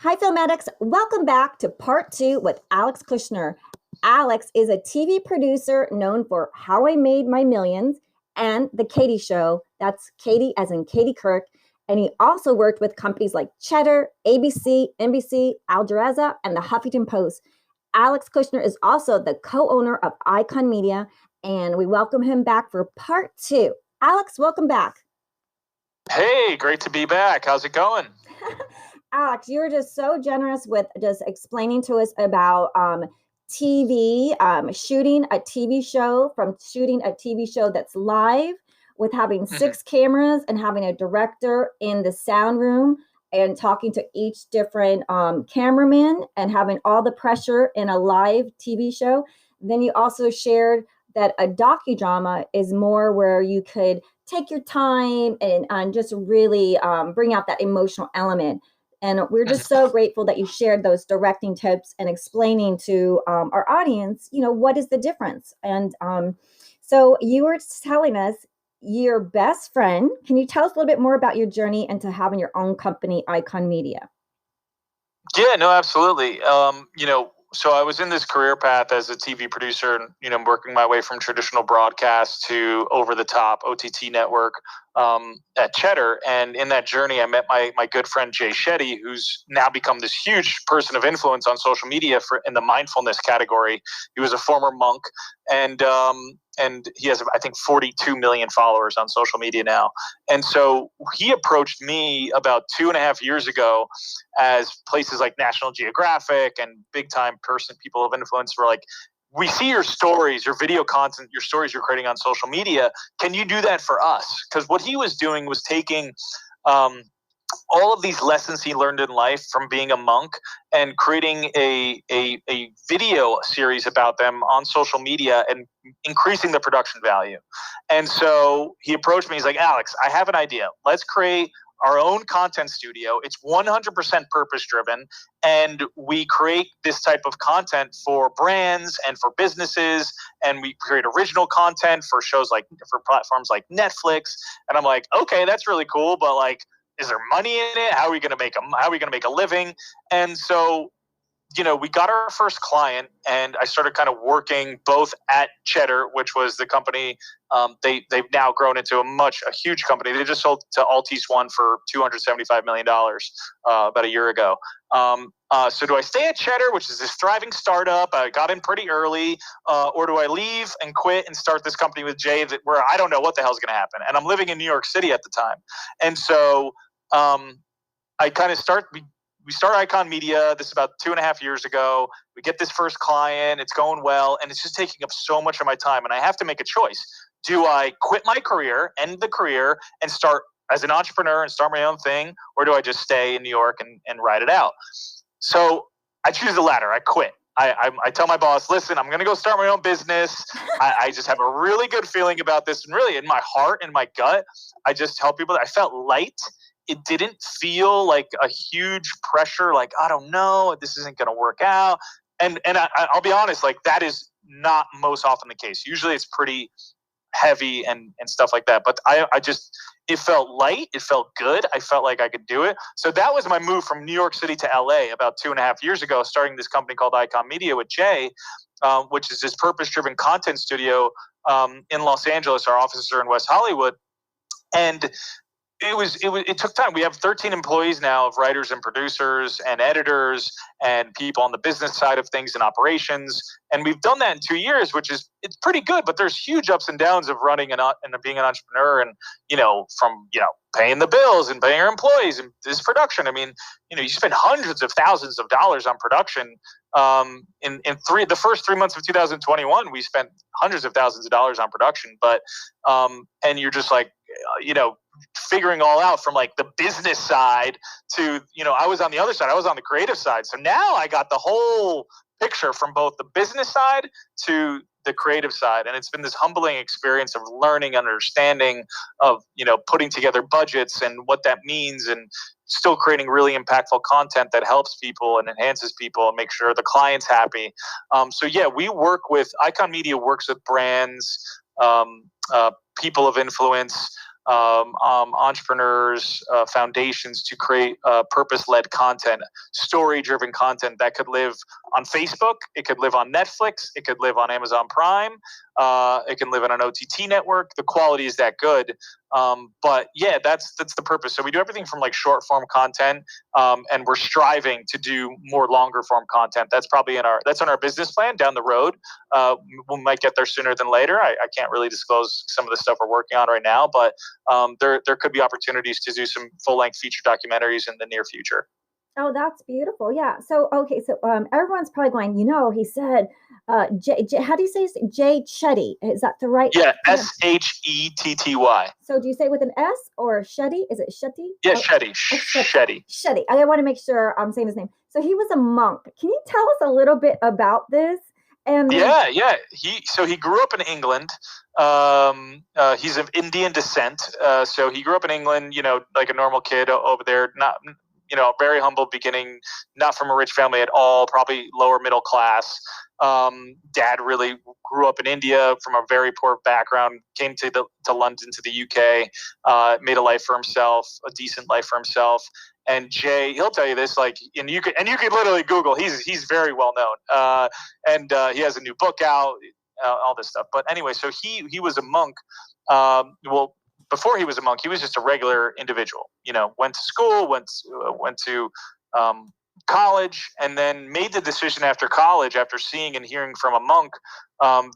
Hi, Filmatics. Welcome back to part two with Alex Kushneir. Alex is a TV producer known for How I Made My Millions and The Katie Show. That's Katie as in Katie Kirk. And he also worked with companies like Cheddar, ABC, NBC, Al Jazeera, and the Huffington Post. Alex Kushneir is also the co-owner of Icon Media, and we welcome him back for part two. Alex, welcome back. Hey, great to be back. How's it going? Alex, you were just so generous with just explaining to us about TV, shooting a TV show, from shooting a TV show that's live with having six cameras and having a director in the sound room and talking to each different cameraman and having all the pressure in a live TV show. Then you also shared that a docudrama is more where you could take your time and just really bring out that emotional element. And we're just so grateful that you shared those directing tips and explaining to our audience, what is the difference. And so you were telling us your best friend. Can you tell us a little bit more about your journey into having your own company, Icon Media? Yeah, no, absolutely. So I was in this career path as a TV producer and, working my way from traditional broadcast to over-the-top OTT network at Cheddar. And in that journey, I met my good friend, Shetty, who's now become this huge person of influence on social media in the mindfulness category. He was a former monk, and he has, I think, 42 million followers on social media now. And so he approached me about 2.5 years ago as places like National Geographic and big-time people of influence were like, we see your stories, your video content, your stories you're creating on social media. Can you do that for us? Because what he was doing was taking all of these lessons he learned in life from being a monk and creating a video series about them on social media and increasing the production value. And so he approached me. He's like, Alex, I have an idea. Let's create our own content studio. It's 100% purpose driven. And we create this type of content for brands and for businesses. And we create original content for for platforms like Netflix. And I'm like, okay, that's really cool. But is there money in it? How are we going to make a living? And so, we got our first client, and I started kind of working both at Cheddar, which was the company. They've now grown into a huge company. They just sold to Altice One for $275 million about a year ago. So do I stay at Cheddar, which is this thriving startup? I got in pretty early, or do I leave and quit and start this company with Jay where I don't know what the hell's going to happen? And I'm living in New York City at the time. And so I kind of we start Icon Media. This is about 2.5 years ago. We get this first client. It's going well. And it's just taking up so much of my time. And I have to make a choice. Do I quit my career, end the career, and start as an entrepreneur and start my own thing? Or do I just stay in New York and ride it out? So I choose the latter. I quit. I tell my boss, listen, I'm going to go start my own business. I just have a really good feeling about this. And really in my heart and my gut, I just tell people that I felt light. It didn't feel like a huge pressure, like, I don't know, this isn't going to work out. And I'll be honest, that is not most often the case. Usually it's pretty heavy and stuff like that. But it felt light. It felt good. I felt like I could do it. So that was my move from New York City to LA about 2.5 years ago, starting this company called Icon Media with Jay, which is this purpose-driven content studio in Los Angeles. Our offices are in West Hollywood. And it took time. We have 13 employees now of writers and producers and editors and people on the business side of things and operations. And we've done that in 2 years, it's pretty good, but there's huge ups and downs of running and being an entrepreneur and, from paying the bills and paying your employees and this production. I mean, you spend hundreds of thousands of dollars on production. In the first 3 months of 2021, we spent hundreds of thousands of dollars on production, but, and you're just figuring all out from the business side to, I was on the other side. I was on the creative side. So now I got the whole picture from both the business side to the creative side. And it's been this humbling experience of learning, understanding of, putting together budgets and what that means and still creating really impactful content that helps people and enhances people and make sure the client's happy. So yeah, Icon Media works with brands, people of influence, entrepreneurs, foundations to create purpose-led content, story-driven content that could live on Facebook, it could live on Netflix, it could live on Amazon Prime, it can live on an OTT network. The quality is that good. But yeah, that's the purpose. So we do everything from like short form content, and we're striving to do more longer form content. That's probably in our business plan down the road. We might get there sooner than later. I can't really disclose some of the stuff we're working on right now, but there could be opportunities to do some full length feature documentaries in the near future. Oh, that's beautiful. Yeah. So, okay. So, everyone's probably going, he said, how do you say it? Jay Shetty. Is that the right? Yeah. Shetty. So do you say it with an S or Shetty? Is it Shetty? Yeah. Shetty. Shetty. Shetty. I want to make sure I'm saying his name. So he was a monk. Can you tell us a little bit about this? And yeah. He grew up in England. He's of Indian descent. So he grew up in England, like a normal kid over there, not, very humble beginning, not from a rich family at all, probably lower middle class. Dad really grew up in India from a very poor background, came to London, to the UK, made a life for himself, a decent life for himself. And Jay, he'll tell you this, and you could literally Google. He's very well known, and he has a new book out, all this stuff. But anyway, so he was a monk. Before he was a monk, he was just a regular individual. Went to school, went to college, and then made the decision after college, after seeing and hearing from a monk,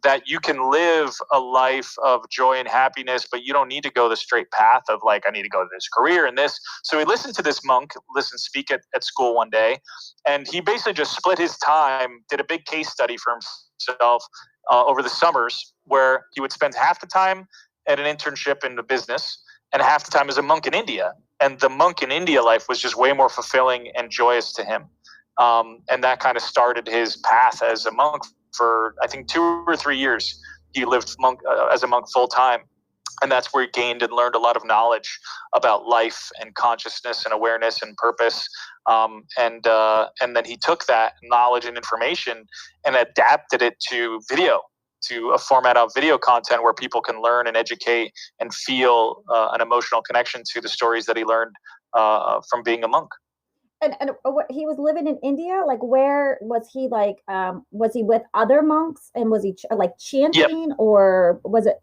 that you can live a life of joy and happiness, but you don't need to go the straight path of I need to go to this career and this. So he listened to this monk speak at school one day, and he basically just split his time, did a big case study for himself over the summers, where he would spend half the time at an internship in the business and half the time as a monk in India. And the monk in India life was just way more fulfilling and joyous to him. And that kind of started his path as a monk for, I think, 2 or 3 years. He lived as a monk full time. And that's where he gained and learned a lot of knowledge about life and consciousness and awareness and purpose. And then he took that knowledge and information and adapted it to video, to a format of video content where people can learn and educate and feel an emotional connection to the stories that he learned from being a monk. And he was living in India. Where was he? Was he with other monks, and was he chanting, or was it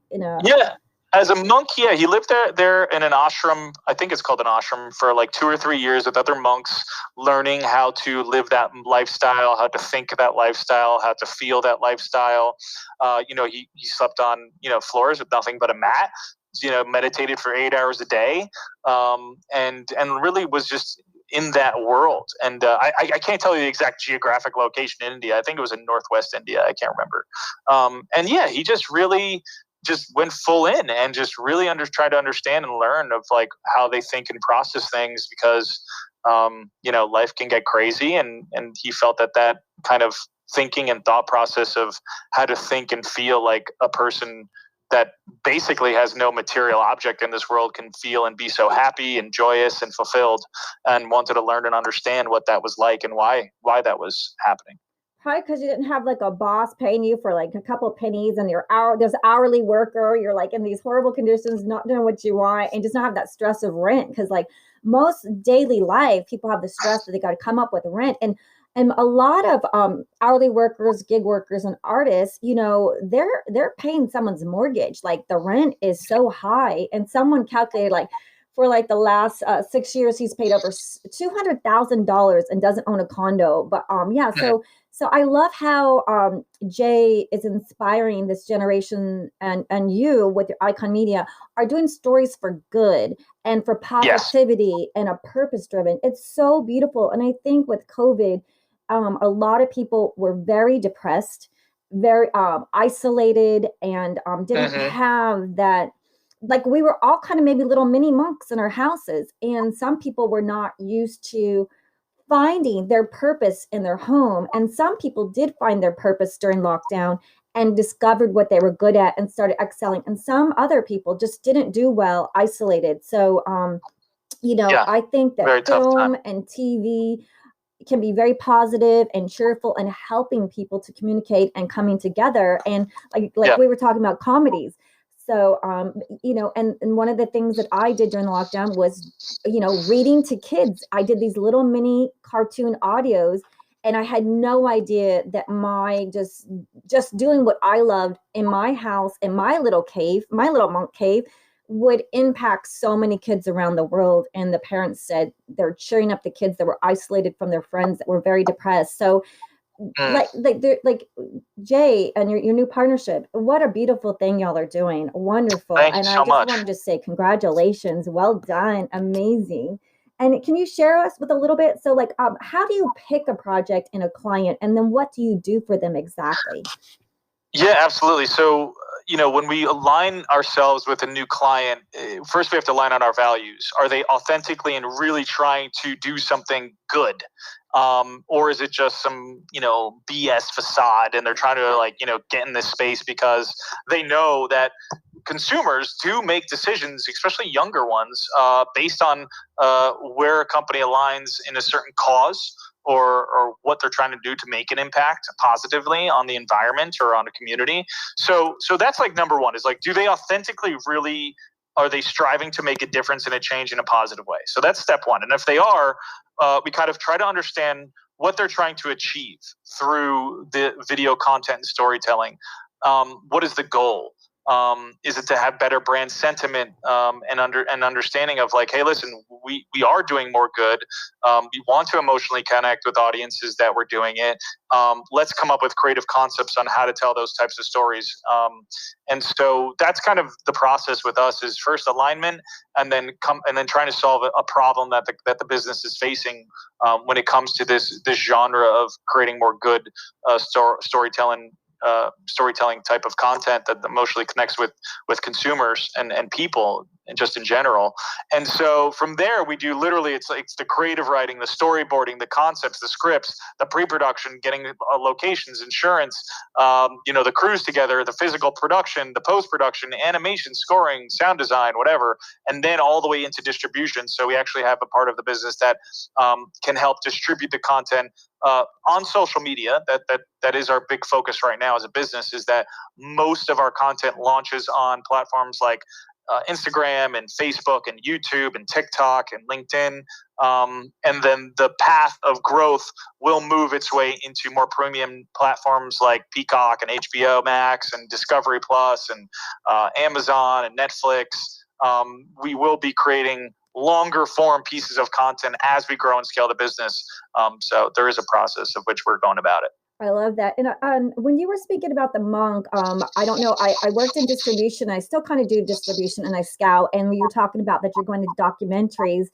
in a? Yeah, as a monk, yeah, he lived there in an ashram. I think it's called an ashram, for 2 or 3 years with other monks, learning how to live that lifestyle, how to think that lifestyle, how to feel that lifestyle. He slept on floors with nothing but a mat. Meditated for 8 hours a day, and really was just in that world. And I can't tell you the exact geographic location in India. I think it was in northwest India. I can't remember. And yeah, he just really just went full in and just really try to understand and learn of how they think and process things, because life can get crazy, and he felt that kind of thinking and thought process of how to think and feel like a person that basically has no material object in this world can feel and be so happy and joyous and fulfilled, and wanted to learn and understand what that was like and why that was happening. Probably because you didn't have a boss paying you for a couple pennies, and there's an hourly worker. You're in these horrible conditions, not doing what you want, and just not have that stress of rent. Because most daily life, people have the stress that they got to come up with rent, and a lot of hourly workers, gig workers, and artists, they're paying someone's mortgage. The rent is so high, and someone calculated for the last 6 years, he's paid over $200,000 and doesn't own a condo. But yeah, so I love how Jay is inspiring this generation, and you with your Icon Media are doing stories for good and for positivity and a purpose driven. It's so beautiful. And I think with COVID, a lot of people were very depressed, very isolated, and didn't have that. We were all kind of maybe little mini monks in our houses, and some people were not used to finding their purpose in their home. And some people did find their purpose during lockdown and discovered what they were good at and started excelling. And some other people just didn't do well isolated. So, I think that film and TV can be very positive and cheerful and helping people to communicate and coming together. And we were talking about comedies. So, and one of the things that I did during the lockdown was, reading to kids. I did these little mini cartoon audios, and I had no idea that my just doing what I loved in my house, in my little cave, my little monk cave, would impact so many kids around the world. And the parents said they're cheering up the kids that were isolated from their friends, that were very depressed. So like Jay and your new partnership, what a beautiful thing y'all are doing. Wonderful. Thank you And so I just much. wanted to say congratulations. Well done. Amazing. And can you share us with a little bit? So like, how do you pick a project and a client, and then what do you do for them exactly? Yeah, absolutely. So, when we align ourselves with a new client, first we have to align on our values. Are they authentically and really trying to do something good? Or is it just some, BS facade, and they're trying to get in this space because they know that consumers do make decisions, especially younger ones, based on where a company aligns in a certain cause, or what they're trying to do to make an impact positively on the environment or on a community. So that's like number one, is like, do they authentically really, are they striving to make a difference and a change in a positive way? So that's step one. And if they are, we kind of try to understand what they're trying to achieve through the video content and storytelling. What is the goal? Is it to have better brand sentiment, and understanding of like, hey, listen, we are doing more good. We want to emotionally connect with audiences that we're doing it. Let's come up with creative concepts on how to tell those types of stories. And so that's kind of the process with us, is first alignment, and then trying to solve a problem that the business is facing when it comes to this genre of creating more good storytelling type of content that emotionally connects with consumers and people, and just in general. And so from there, we do literally, it's the creative writing, the storyboarding, the concepts, the scripts, the pre-production, getting locations, insurance, the crews together, the physical production, the post-production, animation, scoring, sound design, whatever, and then all the way into distribution. So we actually have a part of the business that can help distribute the content on social media. That is our big focus right now as a business, is that most of our content launches on platforms like Instagram and Facebook and YouTube and TikTok and LinkedIn. And then the path of growth will move its way into more premium platforms like Peacock and HBO Max and Discovery Plus and Amazon and Netflix. We will be creating longer form pieces of content as we grow and scale the business. So there is a process of which we're going about it. I love that. And when you were speaking about the monk, I don't know, I worked in distribution. I still kind of do distribution, and I scout. And when you were talking about that you're going to documentaries,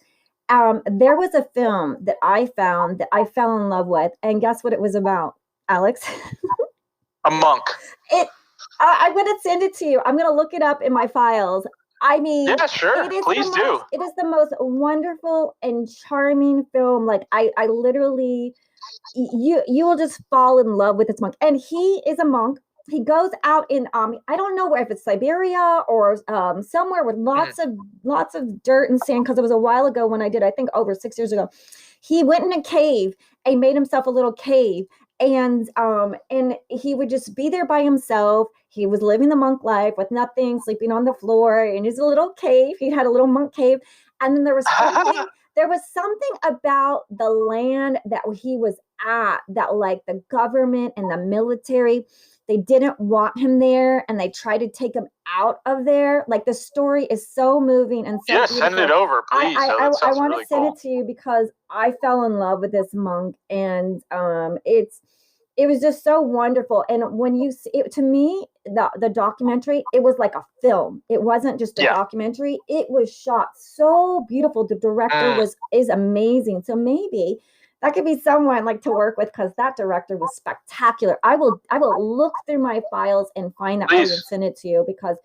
there was a film that I found that I fell in love with. And guess what it was about, Alex? A monk. I'm going to send it to you. I'm going to look it up in my files. I mean, yeah, sure. Please do. It is the most wonderful and charming film. Like I literally, you will just fall in love with this monk. And he is a monk. He goes out in I don't know if it's Siberia or somewhere with lots of dirt and sand, because it was a while ago when I did, I think over 6 years ago. He went in a cave and made himself a little cave, and he would just be there by himself. He was living the monk life with nothing, sleeping on the floor in his little cave. He had a little monk cave. And then there was something about the land that he was at, that like the government and the military, they didn't want him there, and they tried to take him out of there. Like, the story is so moving and so beautiful. Send it over, please. I want to send it to you because I fell in love with this monk, and it was just so wonderful. And when you see it, to me, the documentary, it was like a film. It wasn't just a documentary. It was shot so beautiful. The director is amazing. So maybe that could be someone like to work with, because that director was spectacular. I will look through my files and find that and send it to you, because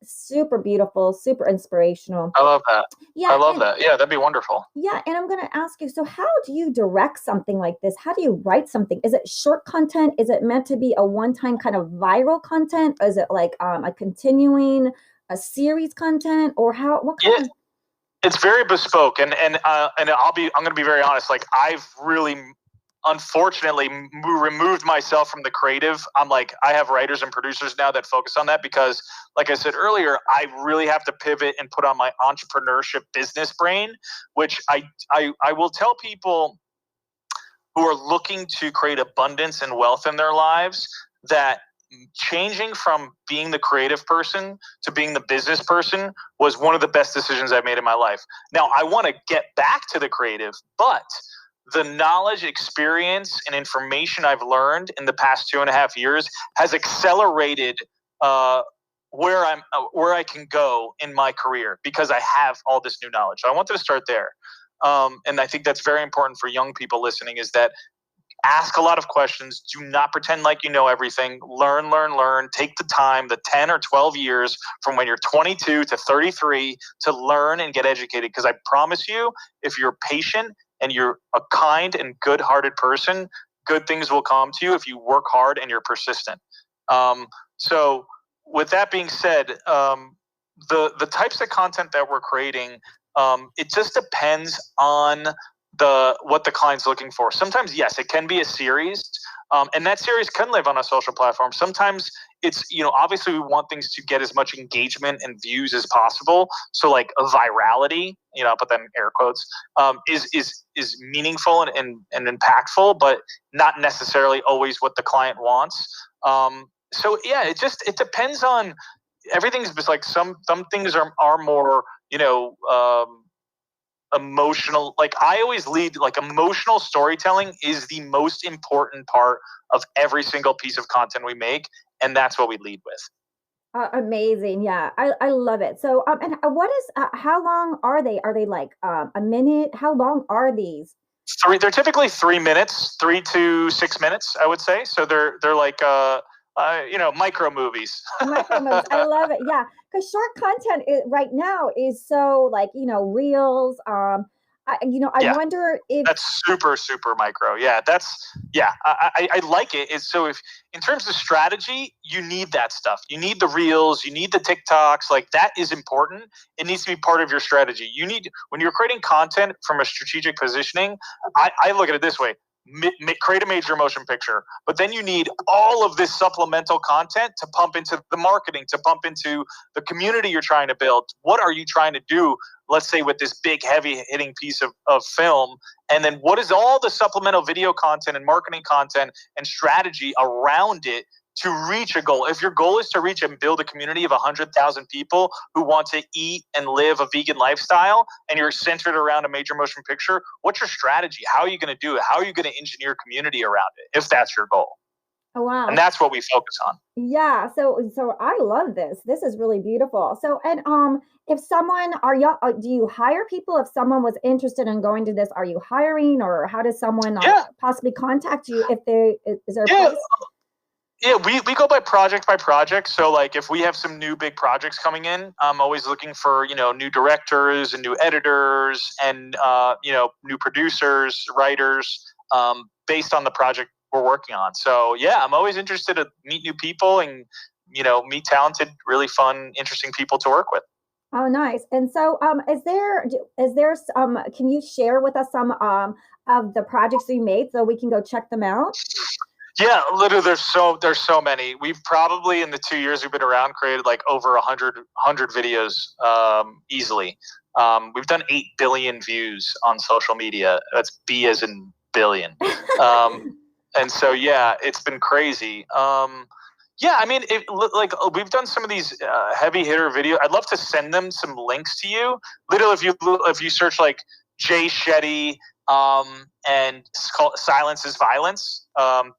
super beautiful, super inspirational. I love that. Yeah, I love that. Yeah, that'd be wonderful. Yeah, and I'm going to ask you, so how do you direct something like this? How do you write something? Is it short content? Is it meant to be a one-time kind of viral content? Is it like a continuing a series content, or what kind of? It's very bespoke, and I'm going to be very honest. Like, I've really unfortunately removed myself from the creative. I'm like, I have writers and producers now that focus on that because, like I said earlier, I really have to pivot and put on my entrepreneurship business brain, which I will tell people who are looking to create abundance and wealth in their lives that changing from being the creative person to being the business person was one of the best decisions I've made in my life. Now, I want to get back to the creative, but the knowledge, experience, and information I've learned in the past 2.5 years has accelerated where I can go in my career because I have all this new knowledge. So I wanted to start there. And I think that's very important for young people listening is that ask a lot of questions. Do not pretend like you know everything. Learn. Take the time, the 10 or 12 years from when you're 22 to 33 to learn and get educated. Because I promise you, if you're patient and you're a kind and good-hearted person, good things will come to you if you work hard and you're persistent. So with that being said, the types of content that we're creating, it just depends on what the client's looking for. Sometimes, yes, it can be a series, and that series can live on a social platform. Sometimes it's, obviously we want things to get as much engagement and views as possible. So like a virality, I'll put that in air quotes, is meaningful and impactful, but not necessarily always what the client wants. So yeah, it depends on, everything's just like some things are more, emotional. Like I always lead, like emotional storytelling is the most important part of every single piece of content we make, and that's what we lead with. Amazing. Yeah, I love it. So, and what is, how long are they? Are they like a minute? How long are these? They're typically 3 minutes, 3 to 6 minutes, I would say. So they're like, micro movies. Micro movies. I love it. Yeah, because short content right now is so like reels. I wonder if that's super micro. Yeah, I like it. It's so if in terms of strategy, you need that stuff. You need the reels, you need the TikToks. Like that is important. It needs to be part of your strategy. You need, when you're creating content from a strategic positioning, I look at it this way. Create a major motion picture, but then you need all of this supplemental content to pump into the marketing, to pump into the community you're trying to build. What are you trying to do, let's say, with this big heavy hitting piece of film? And then what is all the supplemental video content and marketing content and strategy around it to reach a goal? If your goal is to reach and build a community of 100,000 people who want to eat and live a vegan lifestyle, and you're centered around a major motion picture, what's your strategy? How are you going to do it? How are you going to engineer community around it if that's your goal? Oh, wow. And that's what we focus on. Yeah. So I love this. This is really beautiful. So, and if someone, do you hire people? If someone was interested in going to this, are you hiring, or how does someone possibly contact you if is there a place? Yeah, we go by project. So like if we have some new big projects coming in, I'm always looking for, new directors and new editors and, new producers, writers, based on the project we're working on. So yeah, I'm always interested to meet new people and, meet talented, really fun, interesting people to work with. Oh, nice. And so, is there can you share with us some of the projects you made so we can go check them out? Yeah, literally, there's so many. We've probably, in the 2 years we've been around, created like over 100 videos easily. We've done 8 billion views on social media. That's B as in billion. And so, yeah, it's been crazy. Yeah, I mean, we've done some of these heavy hitter videos. I'd love to send them some links to you. Literally, if you search like Jay Shetty, and it's called Silence is Violence.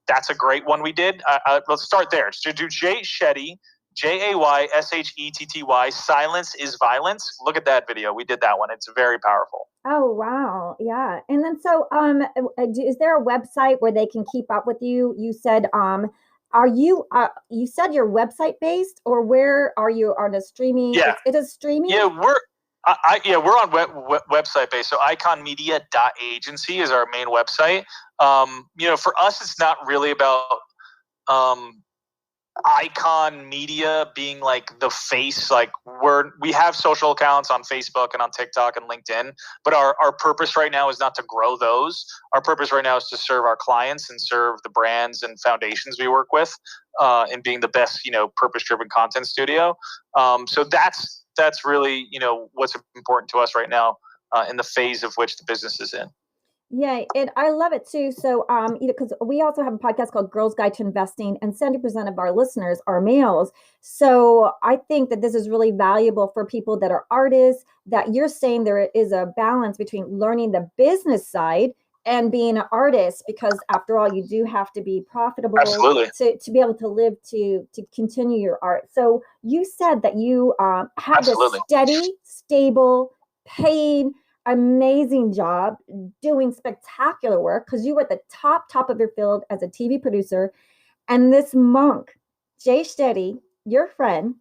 That's a great one we did. Let's start there. So do Jay Shetty, JAYSHETTY, Silence is Violence. Look at that video. We did that one. It's very powerful. Oh, wow. Yeah. And then so is there a website where they can keep up with you? You said are you you said you're website based, or where are you on a streaming? Yeah. It is streaming? Yeah, we're on website based. So iconmedia.agency is our main website. For us, it's not really about icon media being like the face, like we have social accounts on Facebook and on TikTok and LinkedIn, but our purpose right now is not to grow those. Our purpose right now is to serve our clients and serve the brands and foundations we work with, in being the best, purpose-driven content studio. So that's really, what's important to us right now, in the phase of which the business is in. Yeah, and I love it too. So, because we also have a podcast called Girls Guide to Investing, and 70% of our listeners are males. So, I think that this is really valuable for people that are artists. That you're saying there is a balance between learning the business side and being an artist, because after all, you do have to be profitable. Absolutely. To be able to live to continue your art. So, you said that you had Absolutely. this steady, stable, paid, amazing job doing spectacular work, because you were at the top of your field as a TV producer. And this monk, Jay Shetty, your friend,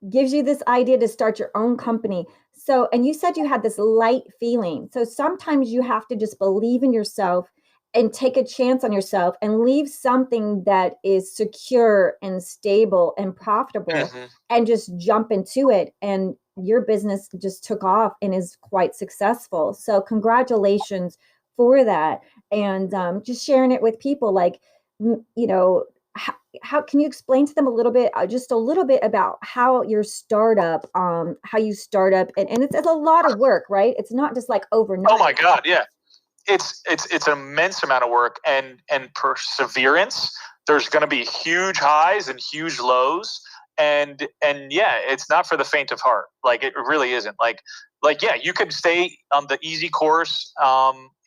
gives you this idea to start your own company. So, and you said you had this light feeling. So sometimes you have to just believe in yourself and take a chance on yourself and leave something that is secure and stable and profitable, and just jump into it. And your business just took off and is quite successful. So congratulations for that. And just sharing it with people, like, how can you explain to them a little bit, just a little bit about how your startup, how you start up, and it's a lot of work, right? It's not just like overnight. Oh my God. Yeah. It's an immense amount of work and perseverance. There's going to be huge highs and huge lows. And yeah, it's not for the faint of heart. Like, it really isn't. Like, yeah, you could stay on the easy course,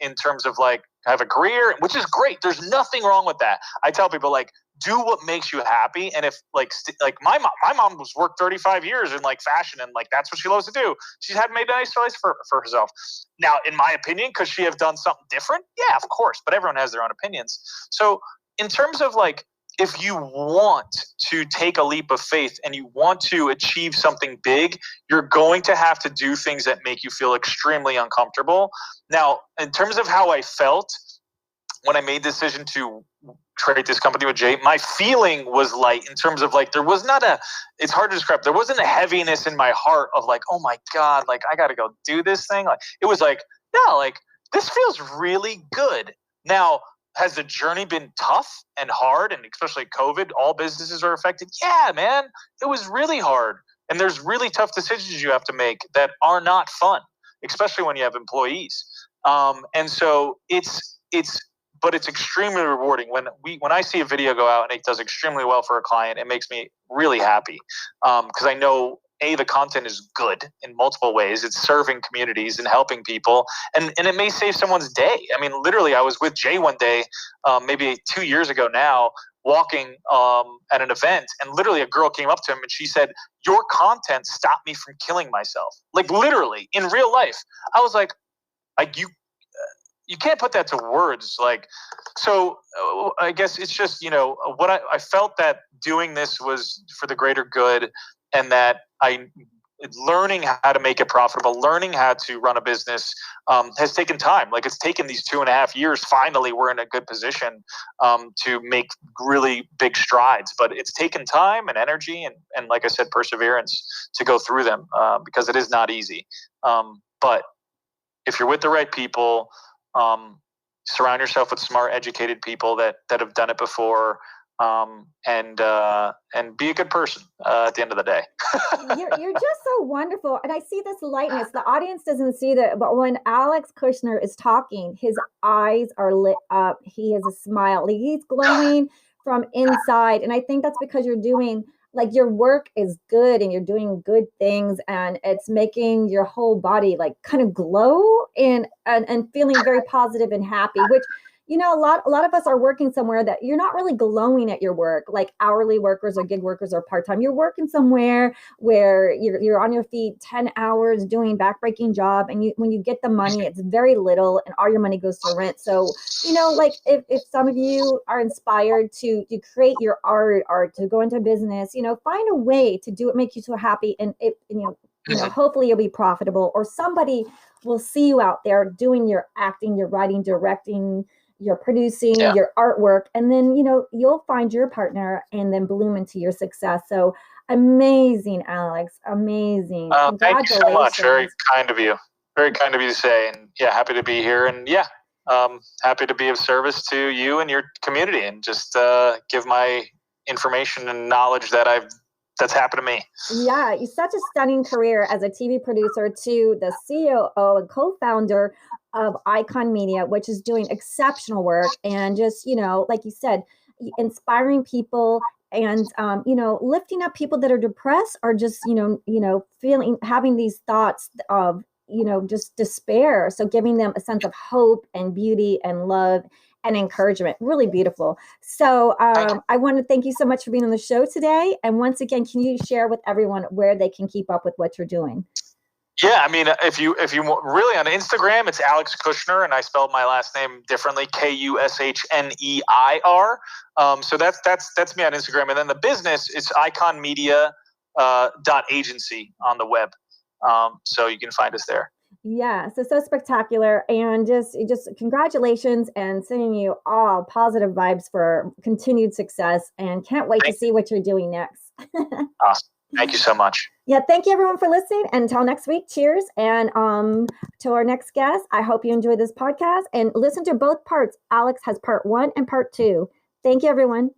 in terms of like have a career, which is great. There's nothing wrong with that. I tell people, like, do what makes you happy. And if like my mom was worked 35 years in like fashion, and like that's what she loves to do. She's had made a nice choice for herself. Now, in my opinion, could she have done something different? Yeah, of course. But everyone has their own opinions. So in terms of like, if you want to take a leap of faith and you want to achieve something big, you're going to have to do things that make you feel extremely uncomfortable. Now, in terms of how I felt when I made the decision to create this company with Jay, my feeling was light, in terms of like, there was not it's hard to describe. There wasn't a heaviness in my heart of like, oh my God, like I got to go do this thing. Like, it was like, yeah, like this feels really good. Now, has the journey been tough and hard, and especially COVID, all businesses are affected? Yeah, man, it was really hard. And there's really tough decisions you have to make that are not fun, especially when you have employees. And so but it's extremely rewarding when I see a video go out and it does extremely well for a client. It makes me really happy, because I know the content is good in multiple ways. It's serving communities and helping people, and it may save someone's day. I mean, literally, I was with Jay one day, maybe 2 years ago now, walking at an event, and literally a girl came up to him and she said, "Your content stopped me from killing myself." Like, literally in real life. I was like you can't put that to words. Like, so I guess it's just, what I felt that doing this was for the greater good, and that learning how to make it profitable, learning how to run a business, has taken time. Like, it's taken these 2.5 years. Finally, we're in a good position to make really big strides, but it's taken time and energy and like I said, perseverance to go through them, because it is not easy. But if you're with the right people, surround yourself with smart, educated people that have done it before, and be a good person at the end of the day. You're just so wonderful, and I see this lightness. The audience doesn't see that, but when Alex Kushneir is talking, his eyes are lit up. He has a smile. Like, he's glowing from inside, and I think that's because you're doing, like, your work is good and you're doing good things, and it's making your whole body like kind of glow and feeling very positive and happy, which, a lot of us are working somewhere that you're not really glowing at your work, like hourly workers or gig workers or part-time. You're working somewhere where you're on your feet 10 hours doing backbreaking job, and when you get the money, it's very little, and all your money goes to rent. So, like, if some of you are inspired to create your art or to go into business, find a way to do it, make you so happy, and hopefully you'll be profitable, or somebody will see you out there doing your acting, your writing, directing, you're producing your artwork, and then, you'll find your partner and then bloom into your success. So amazing, Alex. Amazing. Thank you so much. Very kind of you. Very kind of you to say. And happy to be here. And happy to be of service to you and your community, and just give my information and knowledge that's happened to me. Yeah, you're such a stunning career as a TV producer to the COO and co-founder of Icon Media, which is doing exceptional work, and just, like you said, inspiring people, and lifting up people that are depressed, or just having these thoughts of just despair. So giving them a sense of hope and beauty and love and encouragement. Really beautiful. So I want to thank you so much for being on the show today. And once again, can you share with everyone where they can keep up with what you're doing? Yeah, I mean, if you really, on Instagram, it's Alex Kushneir, and I spelled my last name differently, Kushneir. So that's me on Instagram, and then the business, it's iconmedia.agency on the web. So you can find us there. Yeah, so spectacular, and just congratulations, and sending you all positive vibes for continued success, and can't wait to see what you're doing next. Awesome. Thank you so much. Yeah, thank you everyone for listening. Until next week, cheers. And to our next guest, I hope you enjoy this podcast and listen to both parts. Alex has part 1 and part 2. Thank you, everyone.